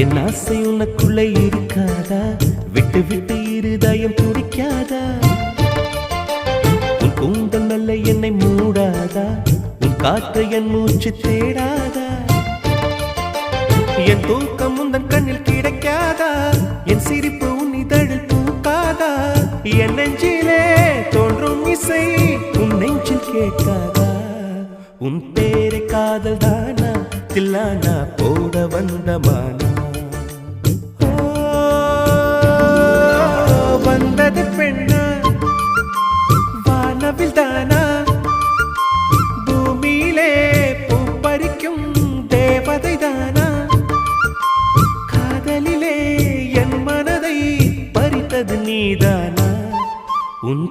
என் ஆசை உனக்குள்ளே இருக்காதா? விட்டு விட்டு இருதயம் துடிக்காதா? உன் கூந்தல் நல்ல என்னை மூடாதா? உன் காற்று என் மூச்சு தேடாதா? என் தூக்கம் உந்தன் கண்ணில் கிடைக்காதா? என் சிரிப்பு உன் இதழில் பூக்காதா? என் நெஞ்சிலே தோன்றும் இசை உன் நெஞ்சில் கேட்காதா? உன் பேரை காதல் தானா தில்லானா போட வந்த மானா? வந்தது பெண்ணா வானவில் தானா? பூமியிலே பூ பறிக்கும் தேவதை தானா? காதலிலே என் மனதை பறித்தது நீதானா? உன்